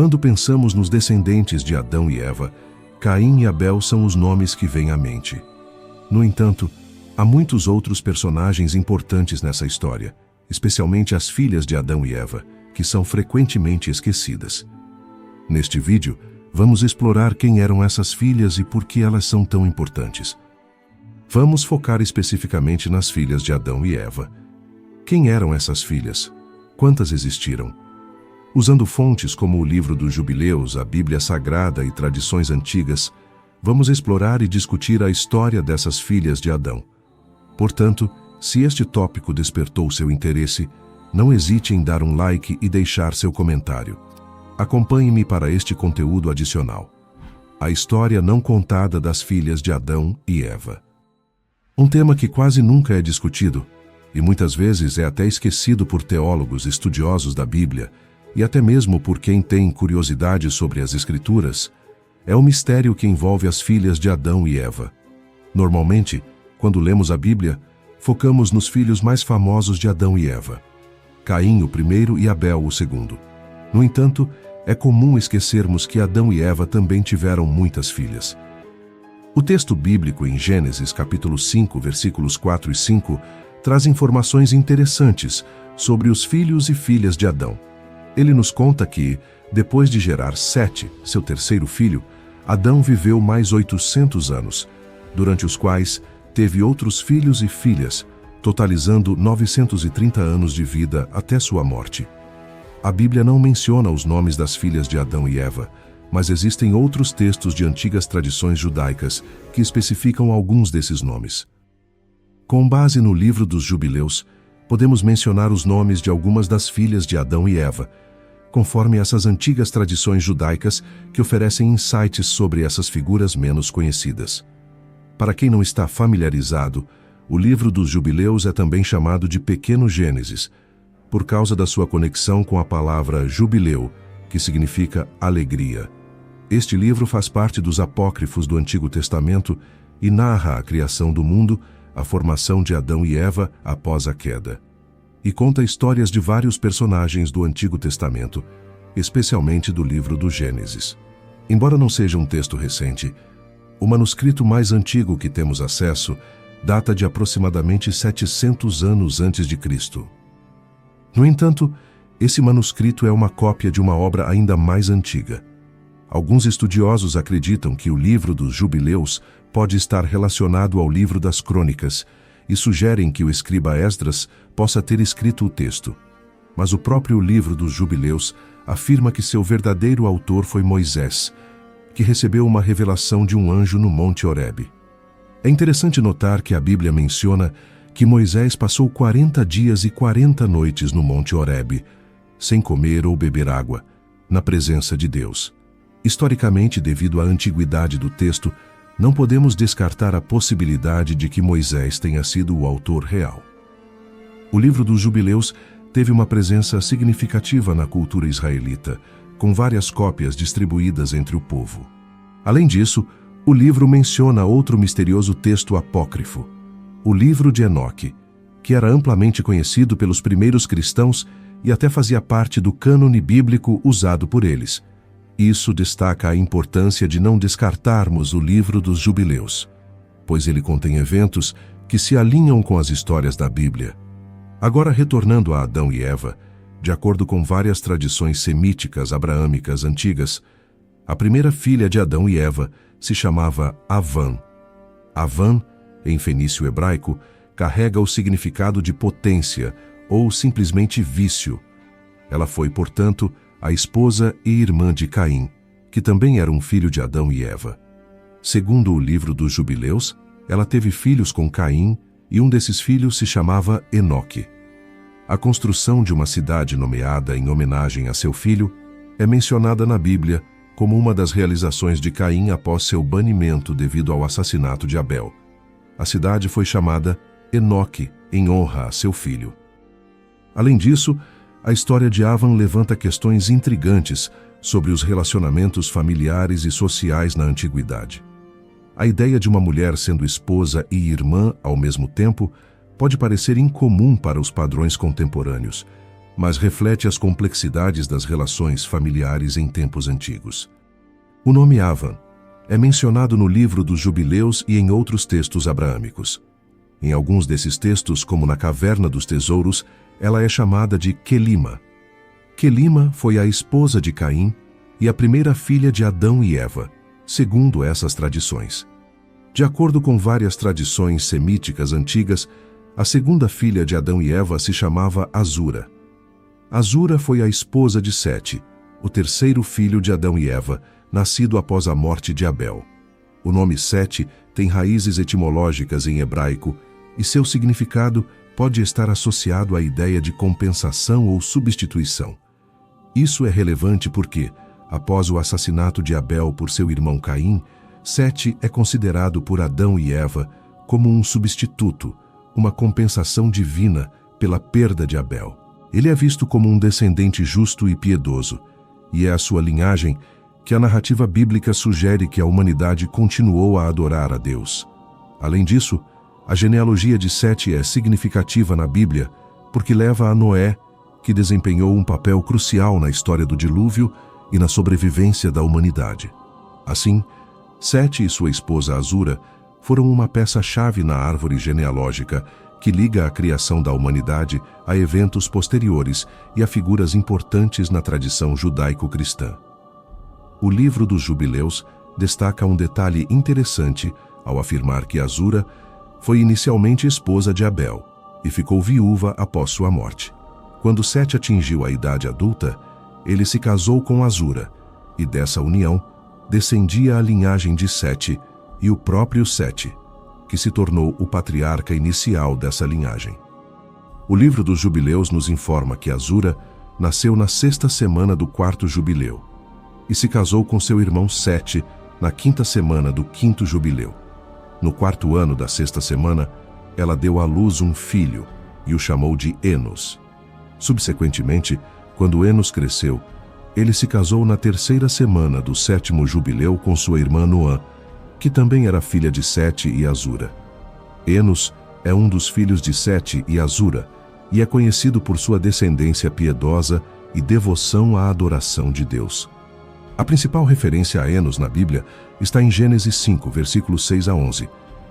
Quando pensamos nos descendentes de Adão e Eva, Caim e Abel são os nomes que vêm à mente. No entanto, há muitos outros personagens importantes nessa história, especialmente as filhas de Adão e Eva, que são frequentemente esquecidas. Neste vídeo, vamos explorar quem eram essas filhas e por que elas são tão importantes. Vamos focar especificamente nas filhas de Adão e Eva. Quem eram essas filhas? Quantas existiram? Usando fontes como o livro dos Jubileus, a Bíblia Sagrada e tradições antigas, vamos explorar e discutir a história dessas filhas de Adão. Portanto, se este tópico despertou seu interesse, não hesite em dar um like e deixar seu comentário. Acompanhe-me para este conteúdo adicional. A história não contada das filhas de Adão e Eva. Um tema que quase nunca é discutido, e muitas vezes é até esquecido por teólogos estudiosos da Bíblia, e até mesmo por quem tem curiosidade sobre as Escrituras, é o mistério que envolve as filhas de Adão e Eva. Normalmente, quando lemos a Bíblia, focamos nos filhos mais famosos de Adão e Eva, Caim o primeiro e Abel o segundo. No entanto, é comum esquecermos que Adão e Eva também tiveram muitas filhas. O texto bíblico em Gênesis capítulo 5, versículos 4 e 5, traz informações interessantes sobre os filhos e filhas de Adão. Ele nos conta que, depois de gerar Sete, seu terceiro filho, Adão viveu mais 800 anos, durante os quais teve outros filhos e filhas, totalizando 930 anos de vida até sua morte. A Bíblia não menciona os nomes das filhas de Adão e Eva, mas existem outros textos de antigas tradições judaicas que especificam alguns desses nomes. Com base no livro dos Jubileus, podemos mencionar os nomes de algumas das filhas de Adão e Eva, conforme essas antigas tradições judaicas que oferecem insights sobre essas figuras menos conhecidas. Para quem não está familiarizado, o livro dos Jubileus é também chamado de Pequeno Gênesis, por causa da sua conexão com a palavra jubileu, que significa alegria. Este livro faz parte dos apócrifos do Antigo Testamento e narra a criação do mundo, a formação de Adão e Eva após a queda. E conta histórias de vários personagens do Antigo Testamento, especialmente do livro do Gênesis. Embora não seja um texto recente, o manuscrito mais antigo que temos acesso data de aproximadamente 700 anos antes de Cristo. No entanto, esse manuscrito é uma cópia de uma obra ainda mais antiga. Alguns estudiosos acreditam que o livro dos Jubileus pode estar relacionado ao livro das Crônicas e sugerem que o escriba Esdras possa ter escrito o texto. Mas o próprio livro dos Jubileus afirma que seu verdadeiro autor foi Moisés, que recebeu uma revelação de um anjo no Monte Horebe. É interessante notar que a Bíblia menciona que Moisés passou 40 dias e 40 noites no Monte Horebe, sem comer ou beber água, na presença de Deus. Historicamente, devido à antiguidade do texto, não podemos descartar a possibilidade de que Moisés tenha sido o autor real. O livro dos Jubileus teve uma presença significativa na cultura israelita, com várias cópias distribuídas entre o povo. Além disso, o livro menciona outro misterioso texto apócrifo, o livro de Enoque, que era amplamente conhecido pelos primeiros cristãos e até fazia parte do cânone bíblico usado por eles. Isso destaca a importância de não descartarmos o livro dos Jubileus, pois ele contém eventos que se alinham com as histórias da Bíblia. Agora, retornando a Adão e Eva, de acordo com várias tradições semíticas abraâmicas antigas, a primeira filha de Adão e Eva se chamava Avã. Avã, em fenício hebraico, carrega o significado de potência ou simplesmente vício. Ela foi, portanto, a esposa e irmã de Caim, que também era um filho de Adão e Eva. Segundo o livro dos Jubileus, ela teve filhos com Caim e um desses filhos se chamava Enoque. A construção de uma cidade nomeada em homenagem a seu filho é mencionada na Bíblia como uma das realizações de Caim após seu banimento devido ao assassinato de Abel. A cidade foi chamada Enoque, em honra a seu filho. Além disso, a história de Avã levanta questões intrigantes sobre os relacionamentos familiares e sociais na antiguidade. A ideia de uma mulher sendo esposa e irmã ao mesmo tempo pode parecer incomum para os padrões contemporâneos, mas reflete as complexidades das relações familiares em tempos antigos. O nome Avan é mencionado no livro dos Jubileus e em outros textos abraâmicos. Em alguns desses textos, como na Caverna dos Tesouros, ela é chamada de Quelima. Quelima foi a esposa de Caim e a primeira filha de Adão e Eva, segundo essas tradições. De acordo com várias tradições semíticas antigas, a segunda filha de Adão e Eva se chamava Azura. Azura foi a esposa de Sete, o terceiro filho de Adão e Eva, nascido após a morte de Abel. O nome Sete tem raízes etimológicas em hebraico e seu significado pode estar associado à ideia de compensação ou substituição. Isso é relevante porque, após o assassinato de Abel por seu irmão Caim, Sete é considerado por Adão e Eva como um substituto, uma compensação divina pela perda de Abel. Ele é visto como um descendente justo e piedoso, e é a sua linhagem que a narrativa bíblica sugere que a humanidade continuou a adorar a Deus. Além disso, a genealogia de Sete é significativa na Bíblia porque leva a Noé, que desempenhou um papel crucial na história do dilúvio e na sobrevivência da humanidade. Assim, Sete e sua esposa Azura foram uma peça-chave na árvore genealógica que liga a criação da humanidade a eventos posteriores e a figuras importantes na tradição judaico-cristã. O livro dos Jubileus destaca um detalhe interessante ao afirmar que Azura foi inicialmente esposa de Abel e ficou viúva após sua morte. Quando Sete atingiu a idade adulta, ele se casou com Azura, e dessa união descendia a linhagem de Sete e o próprio Sete, que se tornou o patriarca inicial dessa linhagem. O livro dos Jubileus nos informa que Azura nasceu na 6ª semana do 4º jubileu e se casou com seu irmão Sete na 5ª semana do 5º jubileu. No 4º ano da 6ª semana, ela deu à luz um filho e o chamou de Enos. Subsequentemente, quando Enos cresceu, ele se casou na 3ª semana do 7º jubileu com sua irmã Noã, que também era filha de Sete e Azura. Enos é um dos filhos de Sete e Azura e é conhecido por sua descendência piedosa e devoção à adoração de Deus. A principal referência a Enos na Bíblia está em Gênesis 5, versículos 6 a 11,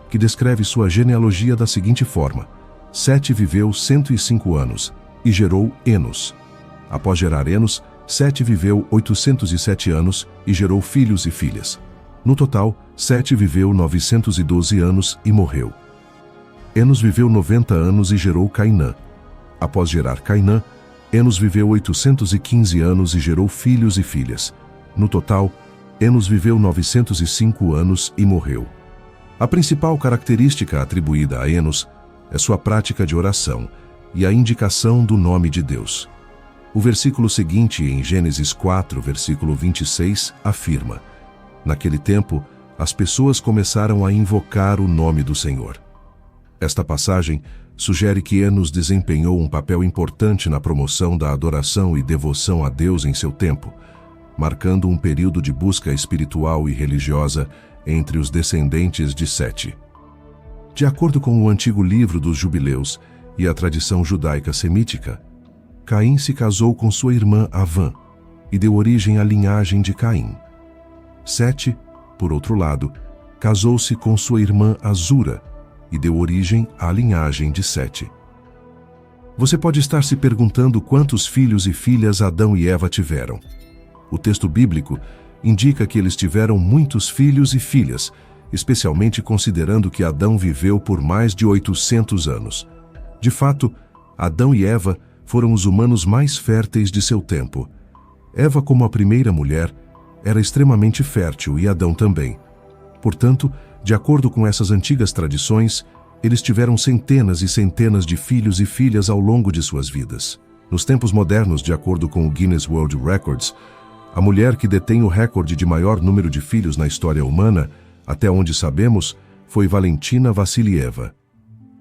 que descreve sua genealogia da seguinte forma: Sete viveu 105 anos e gerou Enos. Após gerar Enos, Sete viveu 807 anos e gerou filhos e filhas. No total, Sete viveu 912 anos e morreu. Enos viveu 90 anos e gerou Cainã. Após gerar Cainã, Enos viveu 815 anos e gerou filhos e filhas. No total, Enos viveu 905 anos e morreu. A principal característica atribuída a Enos é sua prática de oração e a indicação do nome de Deus. O versículo seguinte, em Gênesis 4, versículo 26, afirma: Naquele tempo, as pessoas começaram a invocar o nome do Senhor. Esta passagem sugere que Enos desempenhou um papel importante na promoção da adoração e devoção a Deus em seu tempo, marcando um período de busca espiritual e religiosa entre os descendentes de Sete. De acordo com o antigo livro dos Jubileus e a tradição judaica semítica, Caim se casou com sua irmã Avã e deu origem à linhagem de Caim. Sete, por outro lado, casou-se com sua irmã Azura e deu origem à linhagem de Sete. Você pode estar se perguntando quantos filhos e filhas Adão e Eva tiveram. O texto bíblico indica que eles tiveram muitos filhos e filhas, especialmente considerando que Adão viveu por mais de 800 anos. De fato, Adão e Eva foram os humanos mais férteis de seu tempo. Eva, como a primeira mulher, era extremamente fértil e Adão também. Portanto, de acordo com essas antigas tradições, eles tiveram centenas e centenas de filhos e filhas ao longo de suas vidas. Nos tempos modernos, de acordo com o Guinness World Records, a mulher que detém o recorde de maior número de filhos na história humana, até onde sabemos, foi Valentina Vassilieva.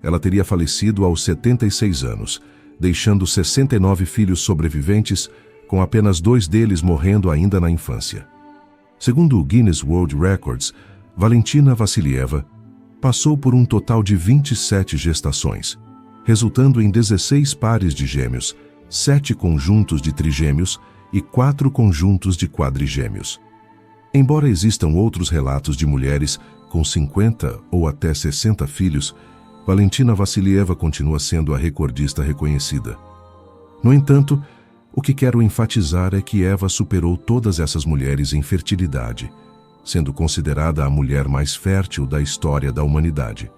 Ela teria falecido aos 76 anos, deixando 69 filhos sobreviventes, com apenas 2 deles morrendo ainda na infância. Segundo o Guinness World Records, Valentina Vassilieva passou por um total de 27 gestações, resultando em 16 pares de gêmeos, 7 conjuntos de trigêmeos e 4 conjuntos de quadrigêmeos. Embora existam outros relatos de mulheres com 50 ou até 60 filhos, Valentina Vassilieva continua sendo a recordista reconhecida. No entanto, o que quero enfatizar é que Eva superou todas essas mulheres em fertilidade, sendo considerada a mulher mais fértil da história da humanidade.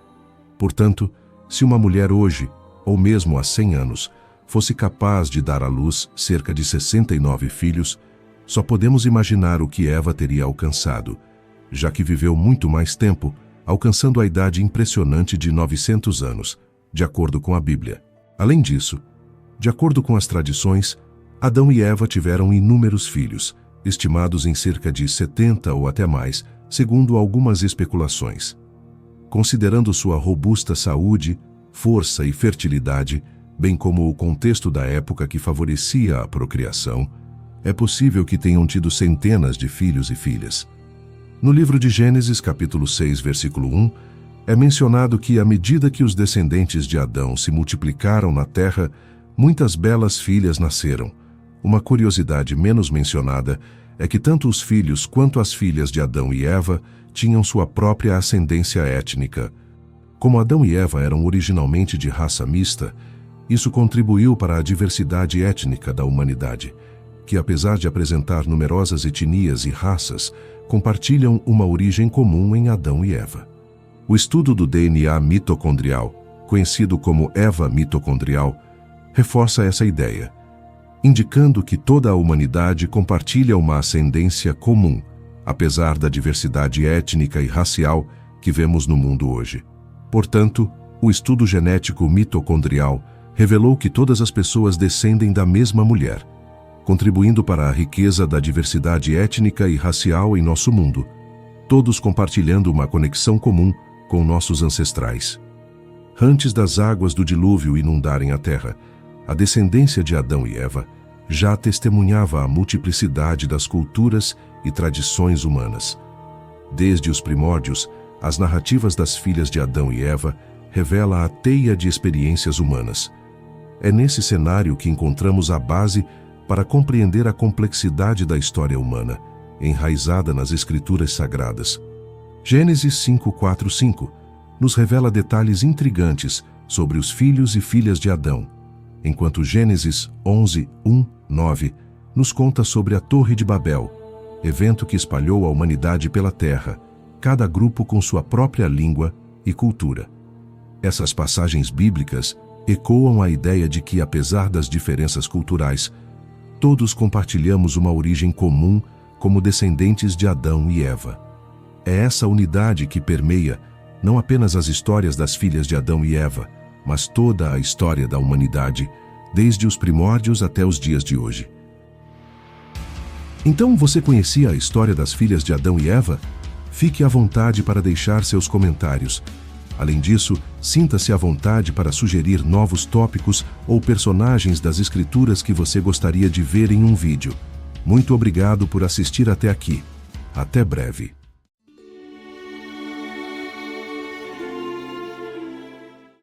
Portanto, se uma mulher hoje, ou mesmo há 100 anos, fosse capaz de dar à luz cerca de 69 filhos, só podemos imaginar o que Eva teria alcançado, já que viveu muito mais tempo, alcançando a idade impressionante de 900 anos, de acordo com a Bíblia. Além disso, de acordo com as tradições, Adão e Eva tiveram inúmeros filhos, estimados em cerca de 70 ou até mais, segundo algumas especulações. Considerando sua robusta saúde, força e fertilidade, bem como o contexto da época que favorecia a procriação, é possível que tenham tido centenas de filhos e filhas. No livro de Gênesis, capítulo 6, versículo 1, é mencionado que, à medida que os descendentes de Adão se multiplicaram na terra, muitas belas filhas nasceram. Uma curiosidade menos mencionada é que tanto os filhos quanto as filhas de Adão e Eva tinham sua própria ascendência étnica. Como Adão e Eva eram originalmente de raça mista, isso contribuiu para a diversidade étnica da humanidade, que apesar de apresentar numerosas etnias e raças, compartilham uma origem comum em Adão e Eva. O estudo do DNA mitocondrial, conhecido como Eva mitocondrial, reforça essa ideia, indicando que toda a humanidade compartilha uma ascendência comum, apesar da diversidade étnica e racial que vemos no mundo hoje. Portanto, o estudo genético mitocondrial revelou que todas as pessoas descendem da mesma mulher, contribuindo para a riqueza da diversidade étnica e racial em nosso mundo, todos compartilhando uma conexão comum com nossos ancestrais. Antes das águas do dilúvio inundarem a terra, a descendência de Adão e Eva já testemunhava a multiplicidade das culturas e tradições humanas. Desde os primórdios, as narrativas das filhas de Adão e Eva revelam a teia de experiências humanas. É nesse cenário que encontramos a base para compreender a complexidade da história humana, enraizada nas Escrituras Sagradas. Gênesis 5:4-5 nos revela detalhes intrigantes sobre os filhos e filhas de Adão, enquanto Gênesis 11:1-9 nos conta sobre a Torre de Babel, evento que espalhou a humanidade pela terra, cada grupo com sua própria língua e cultura. Essas passagens bíblicas ecoam a ideia de que, apesar das diferenças culturais, todos compartilhamos uma origem comum como descendentes de Adão e Eva. É essa unidade que permeia não apenas as histórias das filhas de Adão e Eva, mas toda a história da humanidade, desde os primórdios até os dias de hoje. Então, você conhecia a história das filhas de Adão e Eva? Fique à vontade para deixar seus comentários. Além disso, sinta-se à vontade para sugerir novos tópicos ou personagens das Escrituras que você gostaria de ver em um vídeo. Muito obrigado por assistir até aqui. Até breve.